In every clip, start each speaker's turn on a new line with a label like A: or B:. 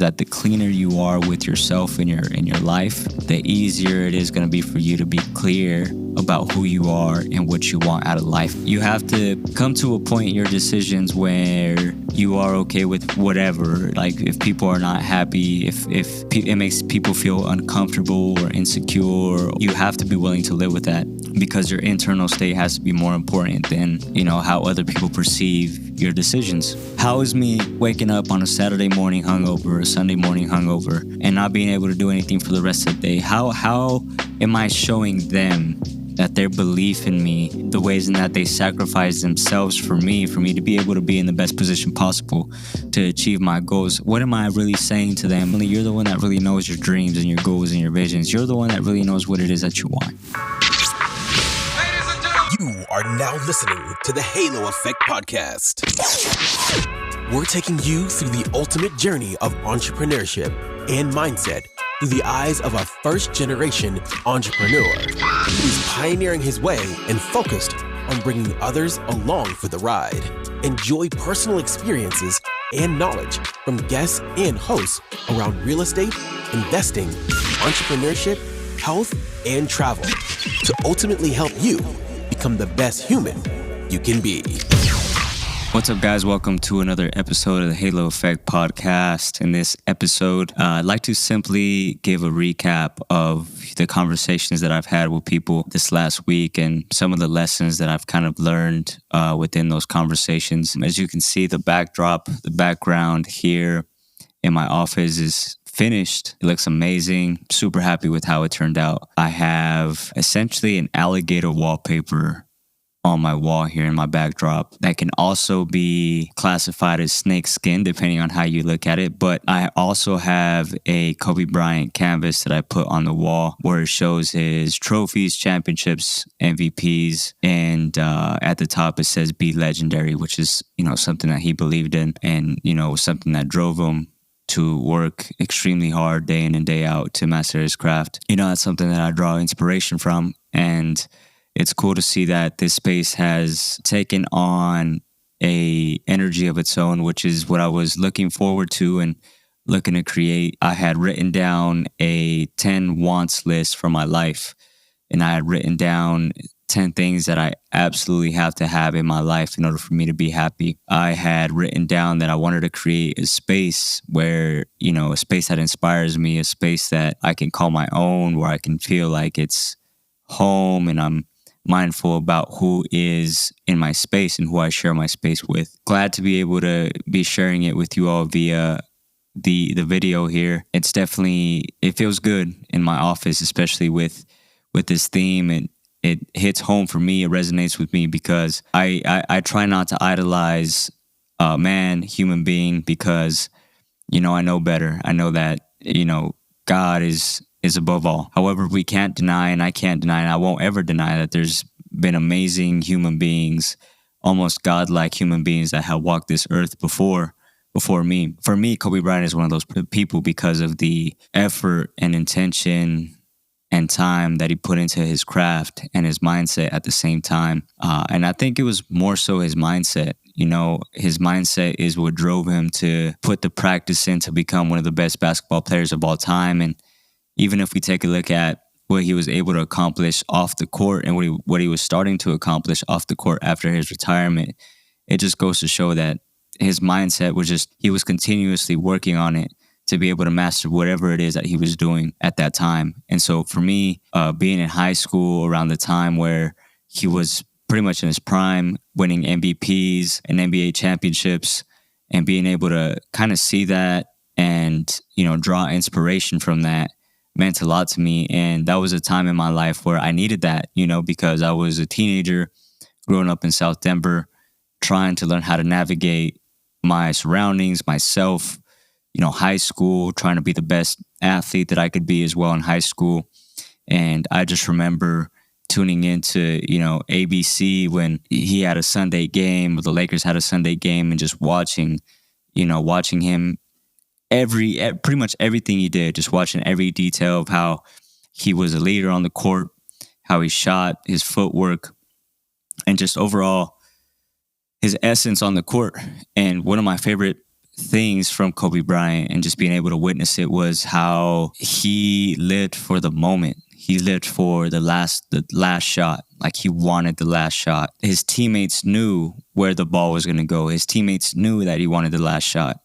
A: that the cleaner you are with yourself in your life, the easier it is going to be for you to be clear about who you are and what you want out of life. You have to come to a point in your decisions where you are okay with whatever. Like if people are not happy, if it makes people feel uncomfortable or insecure, you have to be willing to live with that, because your internal state has to be more important than, how other people perceive your decisions. How is me waking up on a Saturday morning hungover, a Sunday morning hungover, and not being able to do anything for the rest of the day? How am I showing them that their belief in me, the ways in that they sacrifice themselves for me to be able to be in the best position possible to achieve my goals? What am I really saying to them? You're the one that really knows your dreams and your goals and your visions. You're the one that really knows what it is that you want.
B: You are now listening to the Halo Effect Podcast. We're taking you through the ultimate journey of entrepreneurship and mindset through the eyes of a first-generation entrepreneur who's pioneering his way and focused on bringing others along for the ride. Enjoy personal experiences and knowledge from guests and hosts around real estate, investing, entrepreneurship, health, and travel to ultimately help you become the best human you can be.
A: What's up, guys? Welcome to another episode of the Halo Effect Podcast. In this episode, I'd like to simply give a recap of the conversations that I've had with people this last week and some of the lessons that I've kind of learned within those conversations. As you can see, the background here in my office is finished. It looks amazing. Super happy with how it turned out. I have essentially an alligator wallpaper on my wall here in my backdrop that can also be classified as snake skin depending on how you look at it. But I also have a Kobe Bryant canvas that I put on the wall where it shows his trophies, championships, MVPs, and at the top it says "Be Legendary," which is something that he believed in, and something that drove him to work extremely hard day in and day out to master his craft. That's something that I draw inspiration from, and it's cool to see that this space has taken on a energy of its own, which is what I was looking forward to and looking to create. I had written down a 10 wants list for my life, and I had written down 10 things that I absolutely have to have in my life in order for me to be happy. I had written down that I wanted to create a space where, a space that inspires me, a space that I can call my own, where I can feel like it's home and I'm mindful about who is in my space and who I share my space with. Glad to be able to be sharing it with you all via the video here. It's definitely, it feels good in my office, especially with this theme, and it hits home for me. It resonates with me because I try not to idolize a man, human being, because I know better. I know that God is above all. However, we can't deny, and I can't deny, and I won't ever deny that there's been amazing human beings, almost godlike human beings that have walked this earth before me. For me, Kobe Bryant is one of those people because of the effort and intention and time that he put into his craft and his mindset at the same time. And I think it was more so his mindset. His mindset is what drove him to put the practice in to become one of the best basketball players of all time. And even if we take a look at what he was able to accomplish off the court and what he was starting to accomplish off the court after his retirement, it just goes to show that his mindset was he was continuously working on it to be able to master whatever it is that he was doing at that time. And so for me, being in high school around the time where he was pretty much in his prime, winning MVPs and NBA championships, and being able to kind of see that and, draw inspiration from that meant a lot to me. And that was a time in my life where I needed that, because I was a teenager growing up in South Denver, trying to learn how to navigate my surroundings, myself, high school, trying to be the best athlete that I could be as well in high school. And I just remember tuning into, ABC when he had a Sunday game, or the Lakers had a Sunday game, and just watching him pretty much everything he did, just watching every detail of how he was a leader on the court, how he shot, his footwork, and just overall his essence on the court. And one of my favorite things from Kobe Bryant and just being able to witness it was how he lived for the moment. He lived for the last shot. Like, he wanted the last shot. His teammates knew where the ball was going to go. His teammates knew that he wanted the last shot.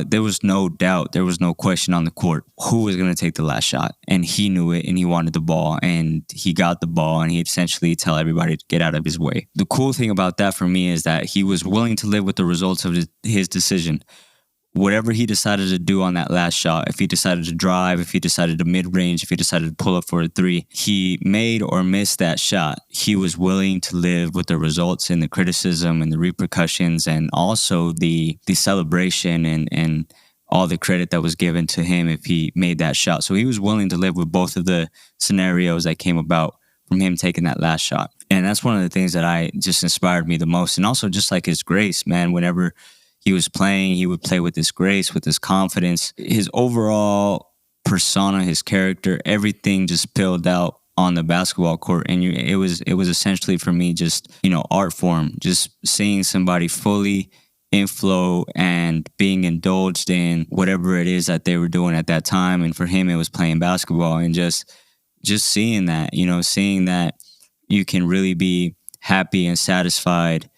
A: There was no doubt, there was no question on the court who was going to take the last shot. And he knew it, and he wanted the ball, and he got the ball, and he essentially tell everybody to get out of his way. The cool thing about that for me is that he was willing to live with the results of his decision. Whatever he decided to do on that last shot, if he decided to drive, if he decided to mid-range, if he decided to pull up for a three, he made or missed that shot. He was willing to live with the results and the criticism and the repercussions, and also the celebration and all the credit that was given to him if he made that shot. So he was willing to live with both of the scenarios that came about from him taking that last shot. And that's one of the things that I just inspired me the most. And also just like his grace, man, whenever he was playing, he would play with this grace, with this confidence. His overall persona, his character, everything just spilled out on the basketball court. And it was essentially for me just, art form, just seeing somebody fully in flow and being indulged in whatever it is that they were doing at that time. And for him, it was playing basketball, and just seeing that, seeing that you can really be happy and satisfied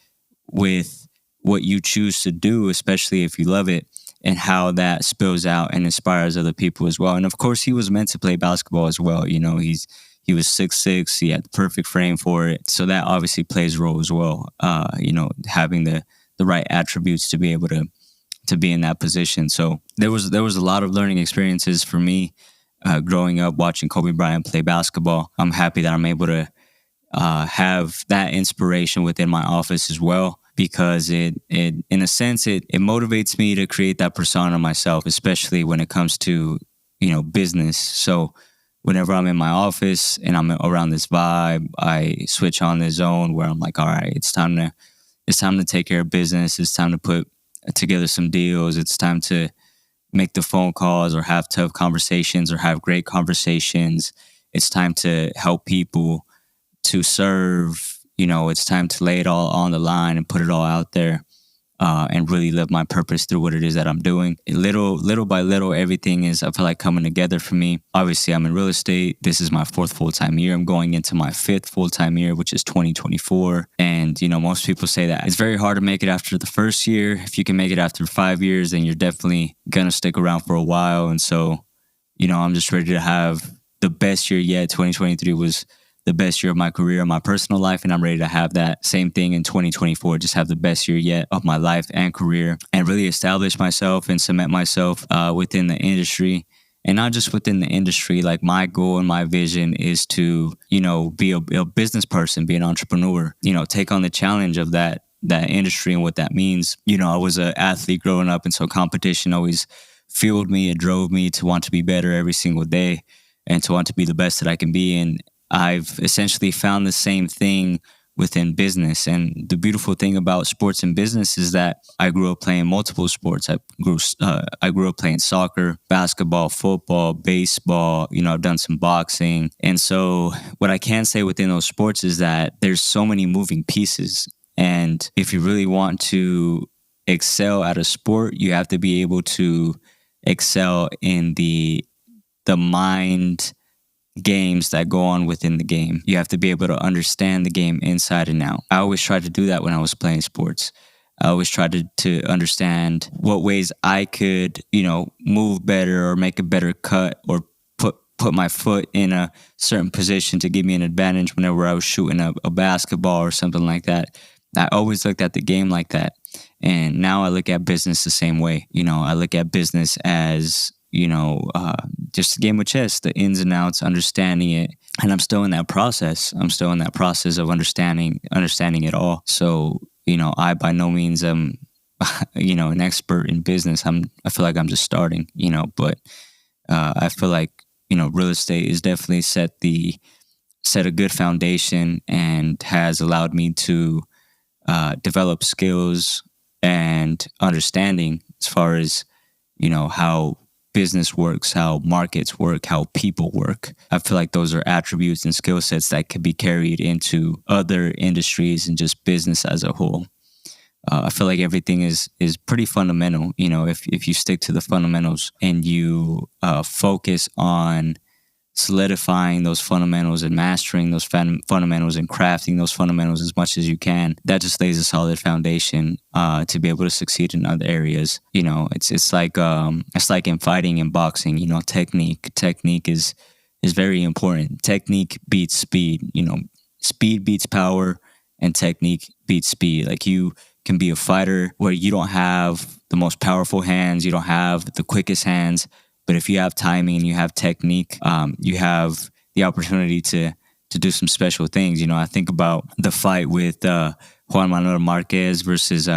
A: with what you choose to do, especially if you love it, and how that spills out and inspires other people as well. And of course, he was meant to play basketball as well. He was 6'6", he had the perfect frame for it. So that obviously plays a role as well. Having the right attributes to be able to be in that position. So there was a lot of learning experiences for me growing up watching Kobe Bryant play basketball. I'm happy that I'm able to have that inspiration within my office as well, because it in a sense, it motivates me to create that persona myself, especially when it comes to, business. So whenever I'm in my office and I'm around this vibe, I switch on the zone where I'm like, all right, it's time to take care of business. It's time to put together some deals. It's time to make the phone calls or have tough conversations or have great conversations. It's time to help people, to serve. It's time to lay it all on the line and put it all out there, and really live my purpose through what it is that I'm doing. Little by little, everything is, I feel like, coming together for me. Obviously, I'm in real estate. This is my 4th full-time year. I'm going into my 5th full-time year, which is 2024. And, most people say that it's very hard to make it after the first year. If you can make it after 5 years, then you're definitely going to stick around for a while. And so, I'm just ready to have the best year yet. 2023 was the best year of my career, my personal life, and I'm ready to have that same thing in 2024, just have the best year yet of my life and career, and really establish myself and cement myself within the industry. And not just within the industry, like my goal and my vision is to, be a business person, be an entrepreneur, take on the challenge of that industry and what that means. I was an athlete growing up, and so competition always fueled me. It drove me to want to be better every single day and to want to be the best that I can be. And I've essentially found the same thing within business. And the beautiful thing about sports and business is that I grew up playing multiple sports. I grew up playing soccer, basketball, football, baseball. I've done some boxing. And so what I can say within those sports is that there's so many moving pieces. And if you really want to excel at a sport, you have to be able to excel in the mind games that go on within the game. You have to be able to understand the game inside and out. I always tried to do that when I was playing sports. I always tried to understand what ways I could, move better or make a better cut or put my foot in a certain position to give me an advantage whenever I was shooting a basketball or something like that. I always looked at the game like that. And now I look at business the same way. I look at business as just a game of chess, the ins and outs, understanding it. And I'm still in that process. I'm still in that process of understanding it all. So, I by no means am, an expert in business. I feel like I'm just starting, but I feel like, real estate is definitely set a good foundation and has allowed me to develop skills and understanding as far as, how business works, how markets work, how people work. I feel like those are attributes and skill sets that could be carried into other industries and just business as a whole. I feel like everything is pretty fundamental. If you stick to the fundamentals and you focus on solidifying those fundamentals and mastering those fundamentals and crafting those fundamentals as much as you can, that just lays a solid foundation to be able to succeed in other areas. It's like in fighting and boxing. Technique is very important. Technique beats speed. Speed beats power, and technique beats speed. Like, you can be a fighter where you don't have the most powerful hands, you don't have the quickest hands, but if you have timing and you have technique, you have the opportunity to do some special things. I think about the fight with Juan Manuel Marquez versus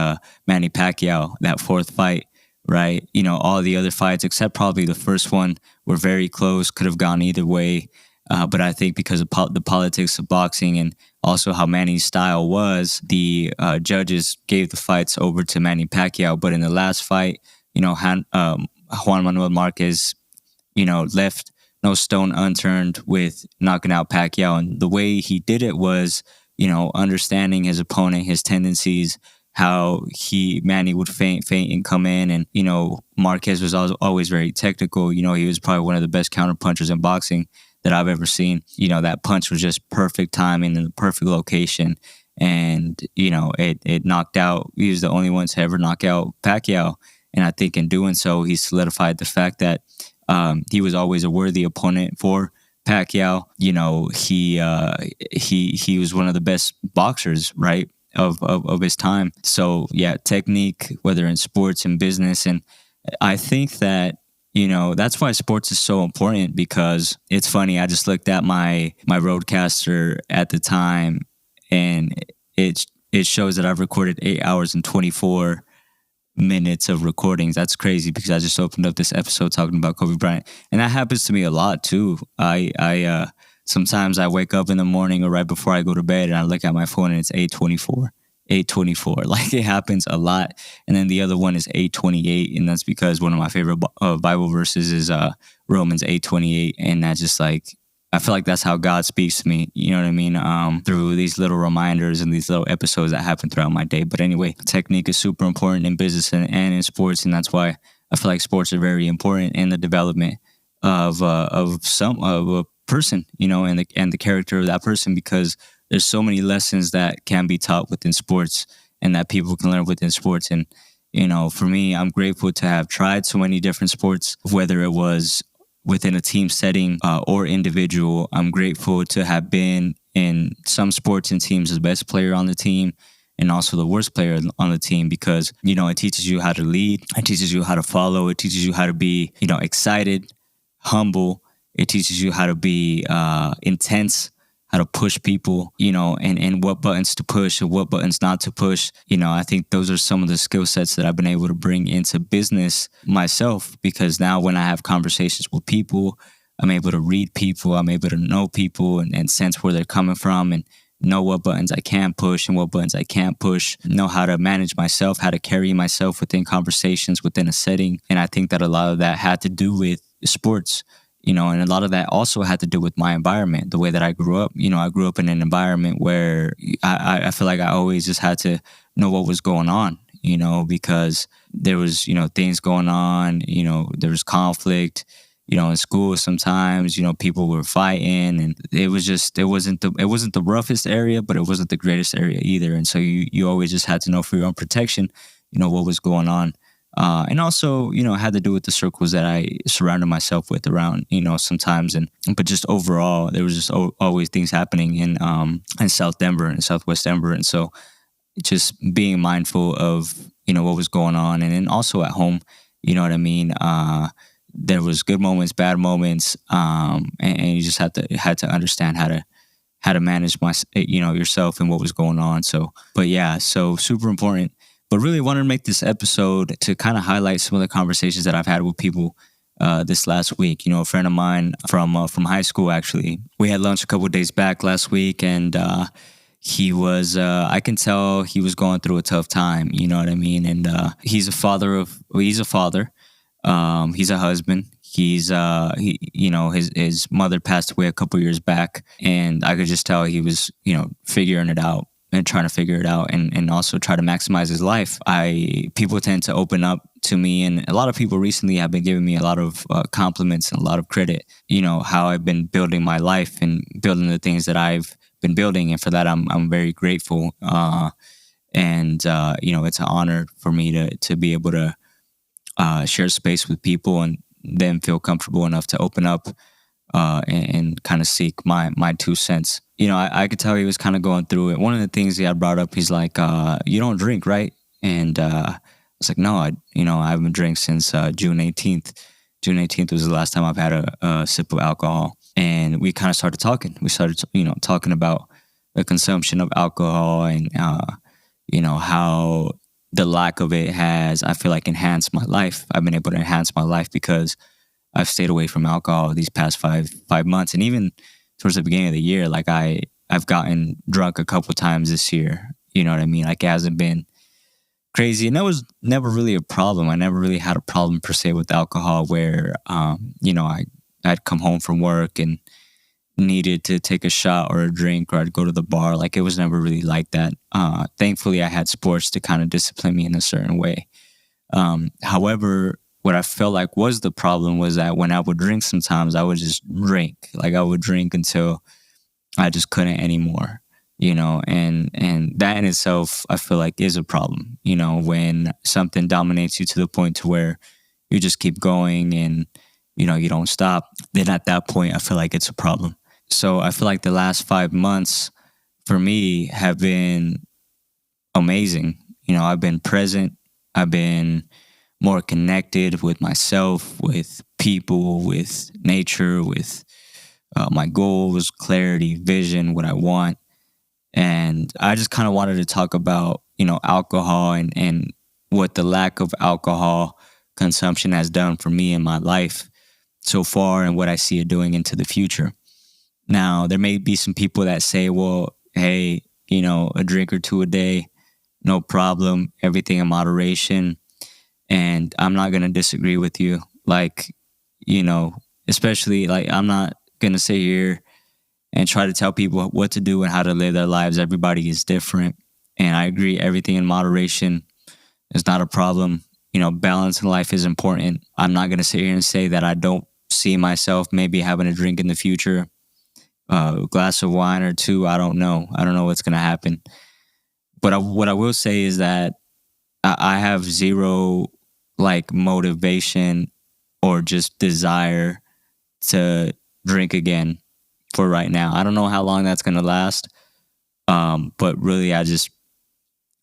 A: Manny Pacquiao, that fourth fight, right? All the other fights, except probably the first one, were very close, could have gone either way. But I think because of the politics of boxing and also how Manny's style was, the judges gave the fights over to Manny Pacquiao. But in the last fight, Juan Manuel Marquez, left no stone unturned with knocking out Pacquiao. And the way he did it was, understanding his opponent, his tendencies, how Manny would feint and come in. And, Marquez was always very technical. He was probably one of the best counter punchers in boxing that I've ever seen. That punch was just perfect timing in the perfect location. And, it knocked out, he was the only one to ever knock out Pacquiao. And I think in doing so, he solidified the fact that he was always a worthy opponent for Pacquiao. He was one of the best boxers, right, of his time. So yeah, technique, whether in sports and business. And I think that, that's why sports is so important, because it's funny. I just looked at my roadcaster at the time, and it shows that I've recorded 8 hours and 24 minutes of recordings. That's crazy, because I just opened up this episode talking about Kobe Bryant, and that happens to me a lot too. I sometimes I wake up in the morning or right before I go to bed, and I look at my phone and it's 8:24. Like, it happens a lot. And then the other one is 8:28, and that's because one of my favorite Bible verses is Romans 8:28, and that's just like, I feel like that's how God speaks to me, you know what I mean? Through these little reminders and these little episodes that happen throughout my day. But anyway, technique is super important in business and in sports, and that's why I feel like sports are very important in the development of a person, and the character of that person, because there's so many lessons that can be taught within sports and that people can learn within sports. And, for me, I'm grateful to have tried so many different sports, whether it was within a team setting or individual. I'm grateful to have been in some sports and teams the best player on the team and also the worst player on the team, because, it teaches you how to lead. It teaches you how to follow. It teaches you how to be, excited, humble. It teaches you how to be intense, how to push people, and what buttons to push and what buttons not to push. I think those are some of the skill sets that I've been able to bring into business myself, because now when I have conversations with people, I'm able to read people, I'm able to know people and sense where they're coming from, and know what buttons I can push and what buttons I can't push, know how to manage myself, how to carry myself within conversations, within a setting. And I think that a lot of that had to do with sports. And a lot of that also had to do with my environment, the way that I grew up. I grew up in an environment where I feel like I always just had to know what was going on, because there was, things going on, there was conflict, in school sometimes, people were fighting, and it wasn't the roughest area, but it wasn't the greatest area either. And so you always just had to know for your own protection, what was going on. And also, it had to do with the circles that I surrounded myself with around, sometimes. But just overall, there was just always things happening in South Denver and Southwest Denver. And so just being mindful of, what was going on. And then also at home, you know what I mean? There was good moments, bad moments. And you just had to understand how to manage yourself and what was going on. So, but yeah, so super important. But really wanted to make this episode to kind of highlight some of the conversations that I've had with people this last week. A friend of mine from high school, actually. We had lunch a couple of days back last week, and he was, I can tell he was going through a tough time, you know what I mean? And he's a father. He's a husband. He's, his mother passed away a couple of years back, and I could just tell he was, figuring it out. and trying to figure it out, and also try to maximize his life. People tend to open up to me, and a lot of people recently have been giving me a lot of compliments and a lot of credit. How I've been building my life and building the things that I've been building, and for that I'm very grateful. And it's an honor for me to be able to share space with people and then feel comfortable enough to open up and kind of seek my 2 cents. I could tell he was kind of going through it. One of the things he had brought up, he's like, "You don't drink, right?" And I was like, "No, I haven't drank since June 18th. June 18th was the last time I've had a sip of alcohol." And we kind of started talking. We started, talking about the consumption of alcohol and, how the lack of it has, I feel like, enhanced my life. I've been able to enhance my life because I've stayed away from alcohol these past five months. And even towards the beginning of the year, like I've gotten drunk a couple times this year. You know what I mean? Like it hasn't been crazy. And that was never really a problem. I never really had a problem per se with alcohol where, I'd come home from work and needed to take a shot or a drink, or I'd go to the bar. Like it was never really like that. Thankfully, I had sports to kind of discipline me in a certain way. However, what I felt like was the problem was that when I would drink, sometimes I would just drink. Like I would drink until I just couldn't anymore, and that in itself, I feel like is a problem, when something dominates you to the point to where you just keep going and, you don't stop. Then at that point, I feel like it's a problem. So I feel like the last 5 months for me have been amazing. I've been present. I've been more connected with myself, with people, with nature, with my goals, clarity, vision, what I want. And I just kind of wanted to talk about, alcohol and what the lack of alcohol consumption has done for me in my life so far and what I see it doing into the future. Now, there may be some people that say, well, hey, a drink or two a day, no problem, everything in moderation. And I'm not going to disagree with you. Like, especially like I'm not going to sit here and try to tell people what to do and how to live their lives. Everybody is different. And I agree, everything in moderation is not a problem. Balance in life is important. I'm not going to sit here and say that I don't see myself maybe having a drink in the future, a glass of wine or two. I don't know. I don't know what's going to happen. But what I will say is that I have zero like motivation or just desire to drink again for right now. I don't know how long that's going to last. But really, I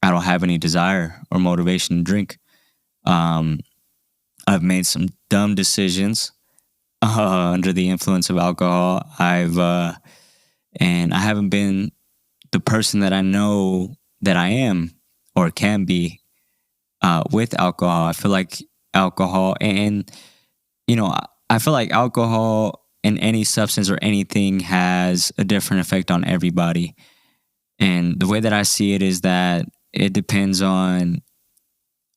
A: don't have any desire or motivation to drink. I've made some dumb decisions under the influence of alcohol. And I haven't been the person that I know that I am or can be with alcohol. I feel like alcohol and, I feel like alcohol and any substance or anything has a different effect on everybody. And the way that I see it is that it depends on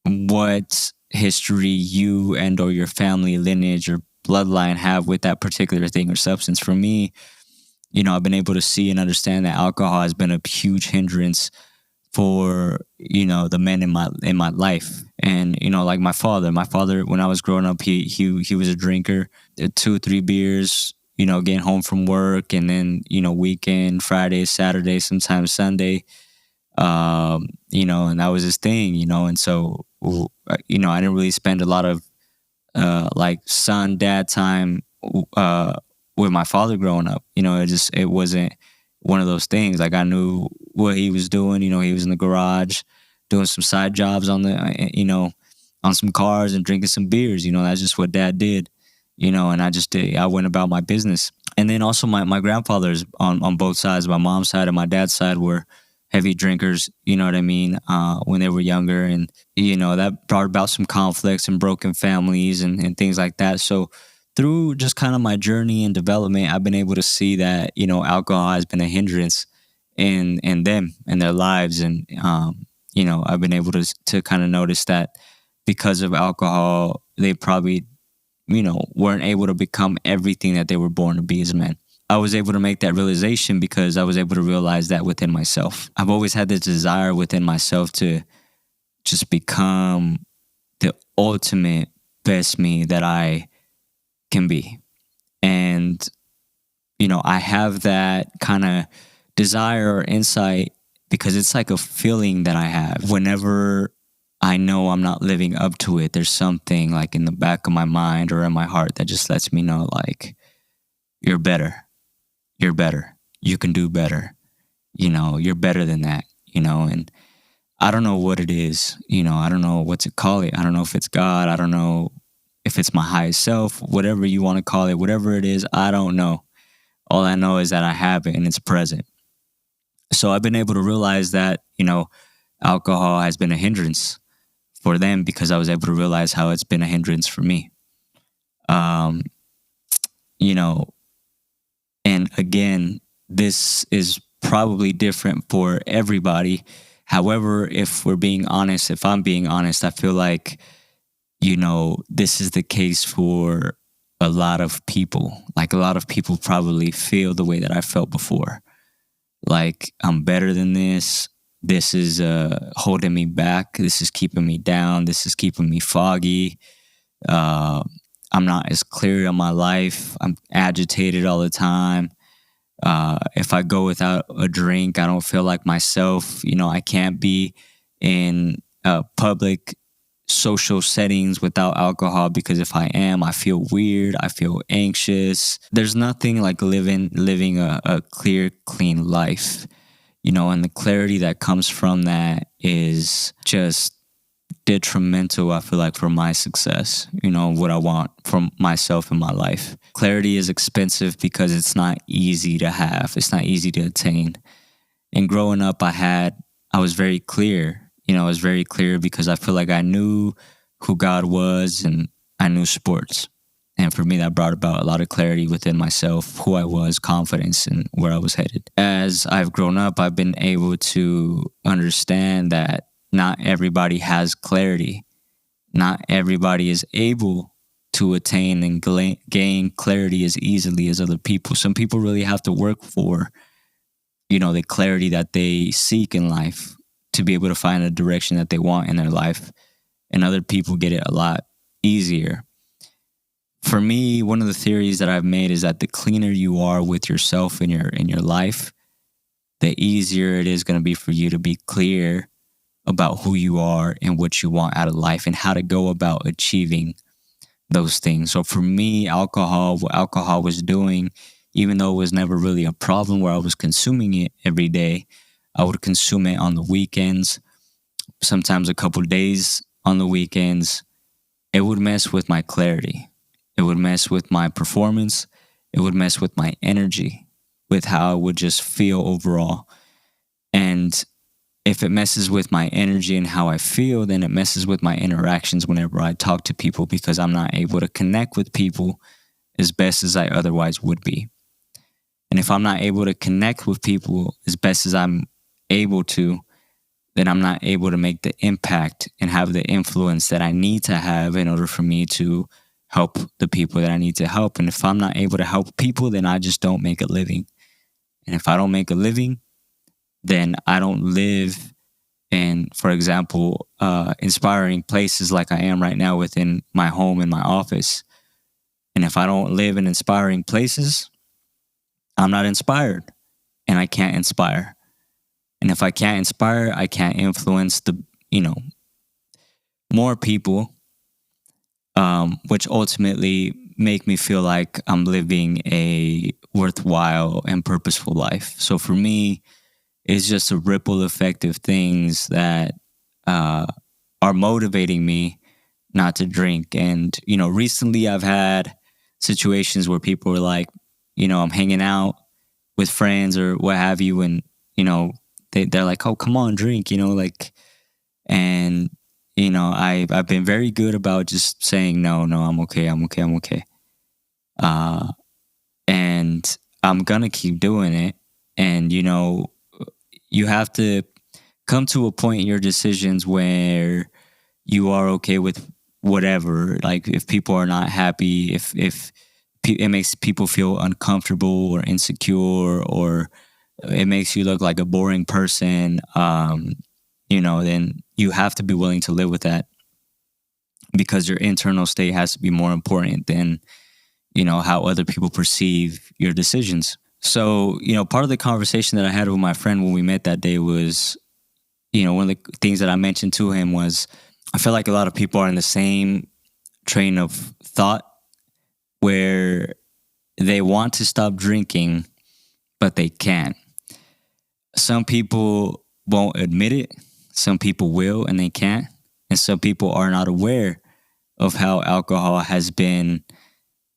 A: what history you and or your family lineage or bloodline have with that particular thing or substance. For me, I've been able to see and understand that alcohol has been a huge hindrance for, the men in my life. And, like my father, when I was growing up, he was a drinker, 2-3 beers, getting home from work, and then, weekend, Friday, Saturday, sometimes Sunday, and that was his thing, and so, I didn't really spend a lot of, like son, dad time, with my father growing up. It wasn't one of those things. Like I knew what he was doing. He was in the garage doing some side jobs on on some cars and drinking some beers. That's just what dad did, and I went about my business. And then also my grandfathers on both sides, my mom's side and my dad's side, were heavy drinkers, when they were younger. And, that brought about some conflicts and broken families and things like that. So through just kind of my journey and development, I've been able to see that, alcohol has been a hindrance in them and their lives. And, I've been able to kind of notice that because of alcohol, they probably, weren't able to become everything that they were born to be as men. I was able to make that realization because I was able to realize that within myself. I've always had this desire within myself to just become the ultimate best me that I can be. And, I have that kind of desire or insight because it's like a feeling that I have. Whenever I know I'm not living up to it, there's something like in the back of my mind or in my heart that just lets me know, like, you're better. You're better. You can do better. You're better than that, and I don't know what it is. I don't know what to call it. I don't know if it's God. I don't know if it's my highest self, whatever you want to call it, whatever it is, I don't know. All I know is that I have it and it's present. So I've been able to realize that, alcohol has been a hindrance for them because I was able to realize how it's been a hindrance for me. Um, you know, and again, this is probably different for everybody. However, if I'm being honest, I feel like, this is the case for a lot of people. Like a lot of people probably feel the way that I felt before. Like, I'm better than this. This is holding me back. This is keeping me down. This is keeping me foggy. I'm not as clear on my life. I'm agitated all the time. If I go without a drink, I don't feel like myself. I can't be in public social settings without alcohol because if I am, I feel weird. I feel anxious. There's nothing like living a clear, clean life, and the clarity that comes from that is just detrimental, I feel like, for my success, what I want from myself in my life. Clarity is expensive because it's not easy to have. It's not easy to attain. And growing up, I was very clear. I was very clear because I feel like I knew who God was and I knew sports. And for me, that brought about a lot of clarity within myself, who I was, confidence, and where I was headed. As I've grown up, I've been able to understand that not everybody has clarity. Not everybody is able to attain and gain clarity as easily as other people. Some people really have to work for, the clarity that they seek in life to be able to find a direction that they want in their life. And other people get it a lot easier. For me, one of the theories that I've made is that the cleaner you are with yourself in your life, the easier it is going to be for you to be clear about who you are and what you want out of life and how to go about achieving those things. So for me, what alcohol was doing, even though it was never really a problem where I was consuming it every day, I would consume it on the weekends, sometimes a couple days on the weekends. It would mess with my clarity. It would mess with my performance. It would mess with my energy, with how I would just feel overall. And if it messes with my energy and how I feel, then it messes with my interactions whenever I talk to people because I'm not able to connect with people as best as I otherwise would be. And if I'm not able to connect with people as best as I'm able to, then I'm not able to make the impact and have the influence that I need to have in order for me to help the people that I need to help. And if I'm not able to help people, then I just don't make a living. And if I don't make a living, then I don't live in, for example, inspiring places like I am right now within my home and my office. And if I don't live in inspiring places, I'm not inspired and I can't inspire. And if I can't inspire, I can't influence more people, which ultimately make me feel like I'm living a worthwhile and purposeful life. So for me, it's just a ripple effect of things that are motivating me not to drink. And, recently I've had situations where people are like, I'm hanging out with friends or what have you. And, they're like, oh, come on, drink, and, I've been very good about just saying, no, I'm okay. And I'm going to keep doing it. And, you have to come to a point in your decisions where you are okay with whatever. Like if people are not happy, if it makes people feel uncomfortable or insecure, or it makes you look like a boring person, then you have to be willing to live with that, because your internal state has to be more important than, how other people perceive your decisions. So, part of the conversation that I had with my friend when we met that day was, one of the things that I mentioned to him was, I feel like a lot of people are in the same train of thought where they want to stop drinking, but they can't. Some people won't admit it. Some people will and they can't. And some people are not aware of how alcohol has been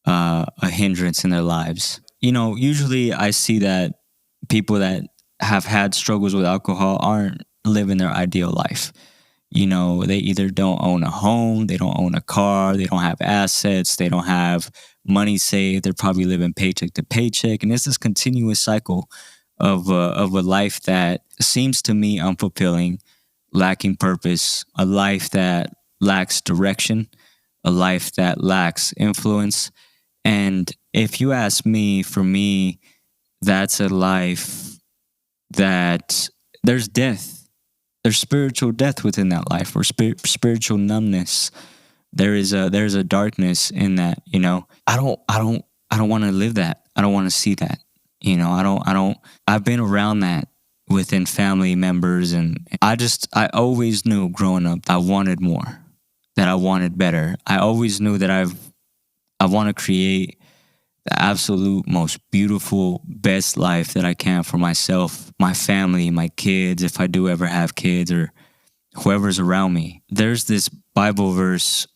A: a hindrance in their lives. Usually I see that people that have had struggles with alcohol aren't living their ideal life. They either don't own a home, they don't own a car, they don't have assets, they don't have money saved, they're probably living paycheck to paycheck. And it's this continuous cycle of a life that seems to me unfulfilling, lacking purpose, a life that lacks direction, a life that lacks influence. And if you ask me, for me, that's a life that there's death. There's spiritual death within that life, or spiritual numbness. There's a darkness in that. I don't want to live that. I don't want to see that. I've been around that within family members, and I always knew growing up I wanted more, that I wanted better. I always knew that I want to create the absolute most beautiful, best life that I can for myself, my family, my kids, if I do ever have kids, or whoever's around me. There's this Bible verse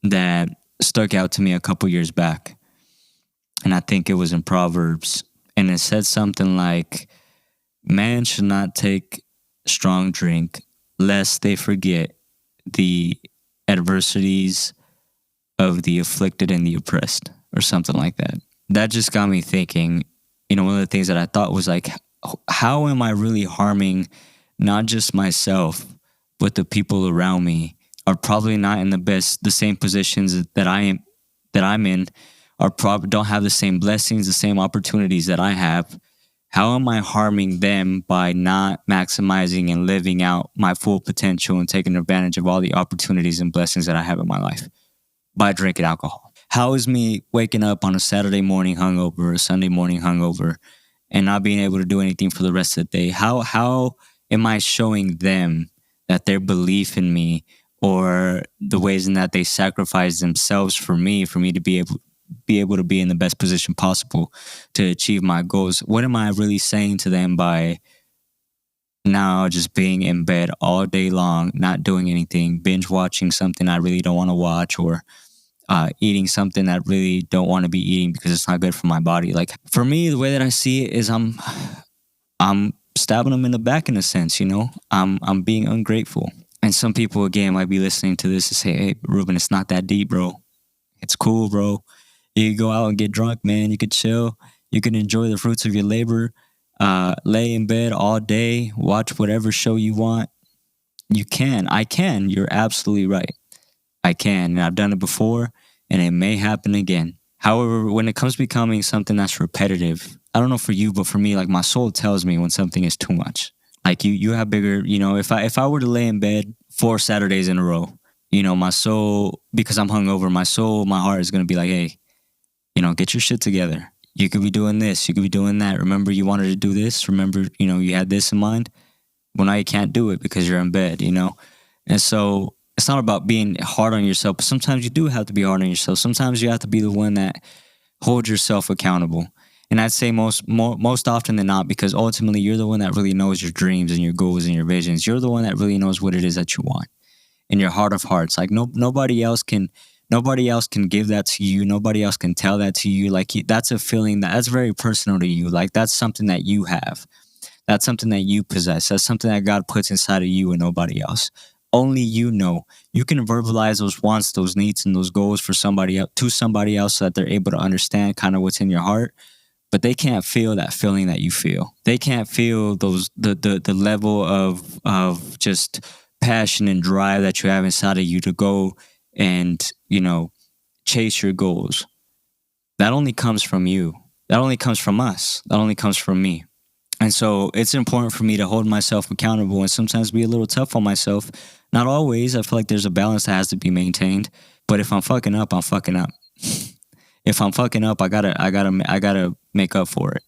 A: that stuck out to me a couple years back, and I think it was in Proverbs, and it said something like, "Man should not take strong drink, lest they forget the adversities of the afflicted and the oppressed," or something like that. That just got me thinking. One of the things that I thought was like, how am I really harming not just myself, but the people around me are probably not in the same positions that I'm in, are probably don't have the same blessings, the same opportunities that I have. How am I harming them by not maximizing and living out my full potential and taking advantage of all the opportunities and blessings that I have in my life by drinking alcohol? How is me waking up on a Saturday morning hungover, or a Sunday morning hungover, and not being able to do anything for the rest of the day? How am I showing them that their belief in me, or the ways in that they sacrifice themselves for me to be able to be in the best position possible to achieve my goals? What am I really saying to them by now just being in bed all day long, not doing anything, binge watching something I really don't want to watch, or eating something that I really don't want to be eating because it's not good for my body? Like, for me, the way that I see it is I'm stabbing them in the back, in a sense. I'm being ungrateful. And some people, again, might be listening to this and say, "Hey, Ruben, it's not that deep, bro. It's cool, bro. You can go out and get drunk, man. You could chill. You can enjoy the fruits of your labor. Lay in bed all day. Watch whatever show you want. You can. I can. You're absolutely right. I can. And I've done it before, and it may happen again. However, when it comes to becoming something that's repetitive, I don't know for you, but for me, like, my soul tells me when something is too much. Like, you have bigger, if I were to lay in bed 4 Saturdays in a row, my soul, because I'm hungover, my heart is going to be like, "Hey, get your shit together. You could be doing this. You could be doing that. Remember, you wanted to do this. Remember, you had this in mind. Well, now you can't do it because you're in bed, And so it's not about being hard on yourself, but sometimes you do have to be hard on yourself. Sometimes you have to be the one that holds yourself accountable. And I'd say most often than not, because ultimately you're the one that really knows your dreams and your goals and your visions. You're the one that really knows what it is that you want in your heart of hearts. Like, nobody else can give that to you. Nobody else can tell that to you. Like, that's a feeling that's very personal to you. Like, that's something that you have. That's something that you possess. That's something that God puts inside of you and nobody else. Only you know. You can verbalize those wants, those needs, and those goals for somebody else, to somebody else, so that they're able to understand kind of what's in your heart. But they can't feel that feeling that you feel. They can't feel the level of just passion and drive that you have inside of you to go and chase your goals. that only comes from you. That only comes from us. That only comes from me. And so it's important for me to hold myself accountable and sometimes be a little tough on myself. Not always. I feel like there's a balance that has to be maintained. But if I'm fucking up, I'm fucking up. If I'm fucking up, I gotta make up for it.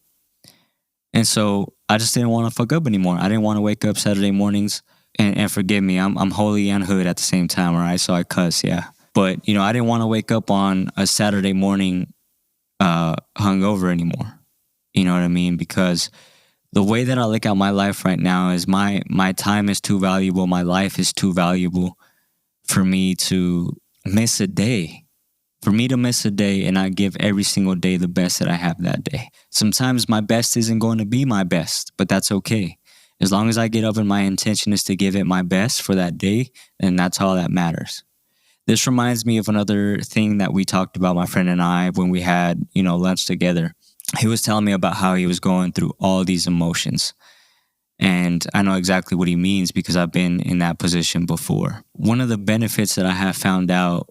A: And so I just didn't want to fuck up anymore. I didn't want to wake up Saturday mornings and forgive me, I'm holy and hood at the same time, all right? So I cuss, yeah. But I didn't want to wake up on a Saturday morning hungover anymore. You know what I mean? Because the way that I look at my life right now is my time is too valuable. My life is too valuable for me to miss a day. For me to miss a day and I give every single day the best that I have that day. Sometimes my best isn't going to be my best, but that's okay. As long as I get up and my intention is to give it my best for that day, then that's all that matters. This reminds me of another thing that we talked about, my friend and I, when we had, lunch together. He was telling me about how he was going through all these emotions. And I know exactly what he means because I've been in that position before. One of the benefits that I have found out,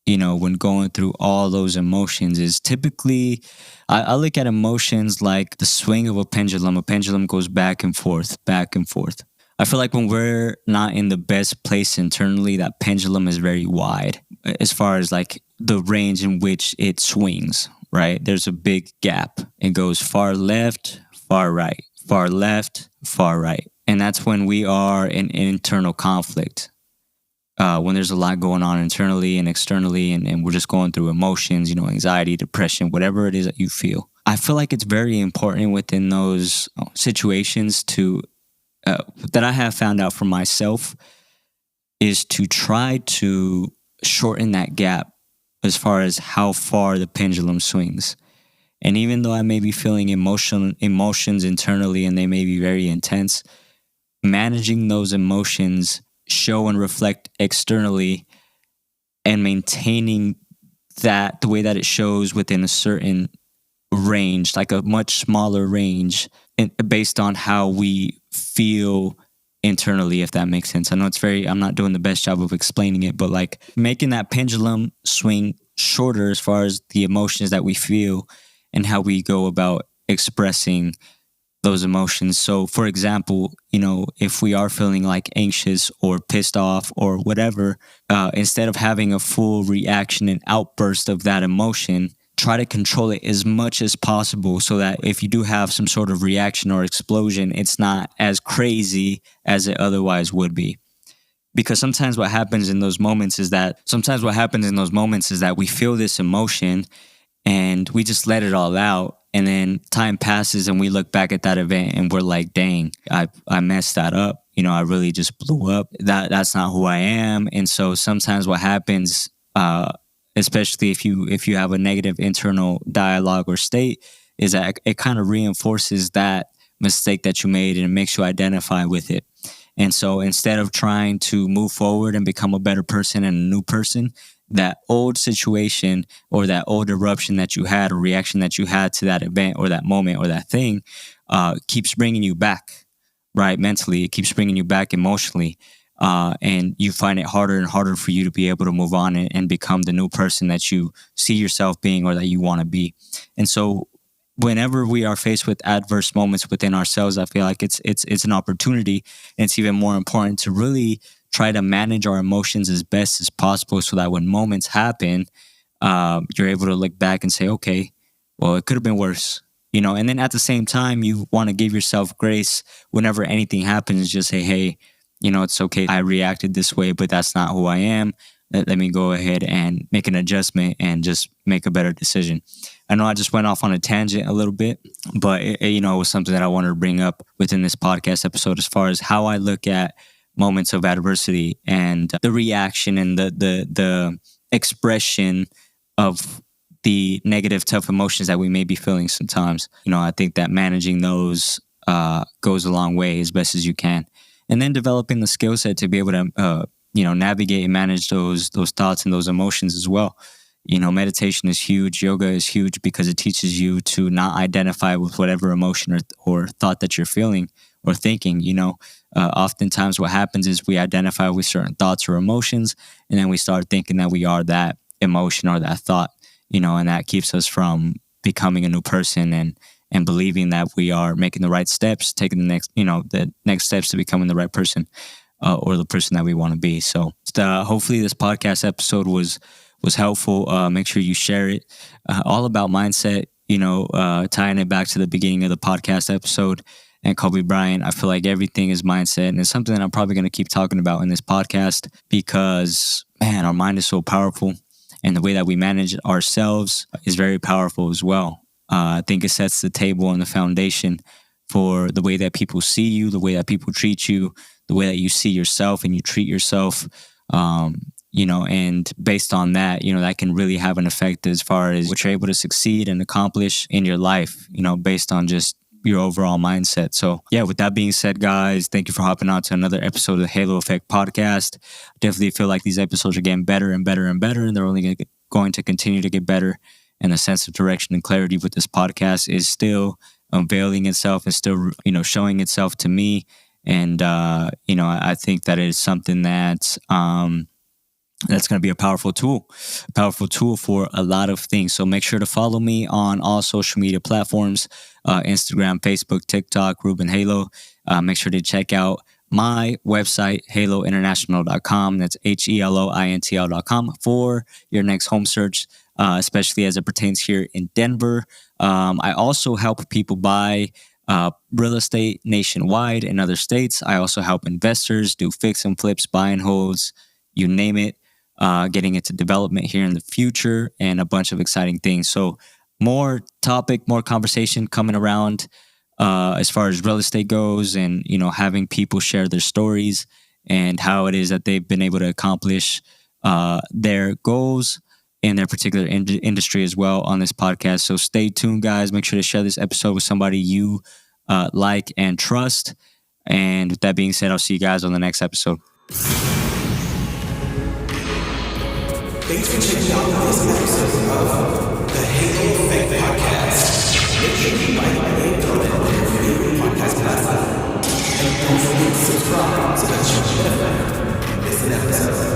A: when going through all those emotions is typically, I look at emotions like the swing of a pendulum. A pendulum goes back and forth, back and forth. I feel like when we're not in the best place internally, that pendulum is very wide as far as like the range in which it swings, right? There's a big gap. It goes far left, far right, far left, far right. And that's when we are in internal conflict. When there's a lot going on internally and externally, and we're just going through emotions, anxiety, depression, whatever it is that you feel. I feel like it's very important within those situations to, that I have found out for myself, is to try to shorten that gap as far as how far the pendulum swings. And even though I may be feeling emotions internally and they may be very intense, managing those emotions show and reflect externally and maintaining that the way that it shows within a certain range, like a much smaller range, based on how we feel internally, if that makes sense. I know I'm not doing the best job of explaining it, but like making that pendulum swing shorter as far as the emotions that we feel and how we go about expressing those emotions. So for example, if we are feeling like anxious or pissed off or whatever, instead of having a full reaction and outburst of that emotion, try to control it as much as possible so that if you do have some sort of reaction or explosion, it's not as crazy as it otherwise would be. Because sometimes what happens in those moments is that we feel this emotion and we just let it all out. And then time passes and we look back at that event and we're like, dang, I messed that up. I really just blew up. That's not who I am. And so sometimes what happens, especially if you have a negative internal dialogue or state, is that it kind of reinforces that mistake that you made and it makes you identify with it. And so instead of trying to move forward and become a better person and a new person, that old situation or that old eruption that you had or reaction that you had to that event or that moment or that thing keeps bringing you back, right? Mentally, it keeps bringing you back emotionally. And you find it harder and harder for you to be able to move on and become the new person that you see yourself being or that you want to be. And so whenever we are faced with adverse moments within ourselves, I feel like it's an opportunity, and it's even more important to really try to manage our emotions as best as possible so that when moments happen, you're able to look back and say, okay, well, it could have been worse, and then at the same time, you want to give yourself grace whenever anything happens. Just say, hey, it's okay. I reacted this way, but that's not who I am. Let me go ahead and make an adjustment and just make a better decision. I know I just went off on a tangent a little bit, but it was something that I wanted to bring up within this podcast episode as far as how I look at moments of adversity and the reaction and the expression of the negative, tough emotions that we may be feeling sometimes. I think that managing those goes a long way as best as you can. And then developing the skill set to be able to, navigate and manage those thoughts and those emotions as well. Meditation is huge. Yoga is huge because it teaches you to not identify with whatever emotion or thought that you're feeling or thinking. Oftentimes what happens is we identify with certain thoughts or emotions, and then we start thinking that we are that emotion or that thought. and that keeps us from becoming a new person and believing that we are making the right steps, taking the next steps to becoming the right person, or the person that we want to be. So hopefully this podcast episode was helpful. Make sure you share it. All about mindset, tying it back to the beginning of the podcast episode and Kobe Bryant. I feel like everything is mindset, and it's something that I'm probably going to keep talking about in this podcast because, man, our mind is so powerful, and the way that we manage ourselves is very powerful as well. I think it sets the table and the foundation for the way that people see you, the way that people treat you, the way that you see yourself and you treat yourself. And based on that, that can really have an effect as far as what you're able to succeed and accomplish in your life, based on just your overall mindset. So yeah, with that being said, guys, thank you for hopping on to another episode of the Halo Effect podcast. Definitely feel like these episodes are getting better and better and better, and they're only going to continue to get better. And the sense of direction and clarity with this podcast is still unveiling itself and still, showing itself to me. And, I think that it is something that's going to be a powerful tool for a lot of things. So make sure to follow me on all social media platforms, Instagram, Facebook, TikTok, Ruben Halo. Make sure to check out my website, halointernational.com. That's HELOINTL.com for your next home search, especially as it pertains here in Denver. I also help people buy real estate nationwide in other states. I also help investors do fix and flips, buy and holds, you name it, getting into development here in the future, and a bunch of exciting things. So more conversation coming around as far as real estate goes, and, having people share their stories and how it is that they've been able to accomplish their goals in their particular industry as well on this podcast. So stay tuned, guys. Make sure to share this episode with somebody you like and trust. And with that being said, I'll see you guys on the next episode.
B: Thanks for checking out this episode of the Halo Effect Podcast. Make sure you like and comment on your favorite podcast platform. And don't forget to subscribe so that you never miss an episode.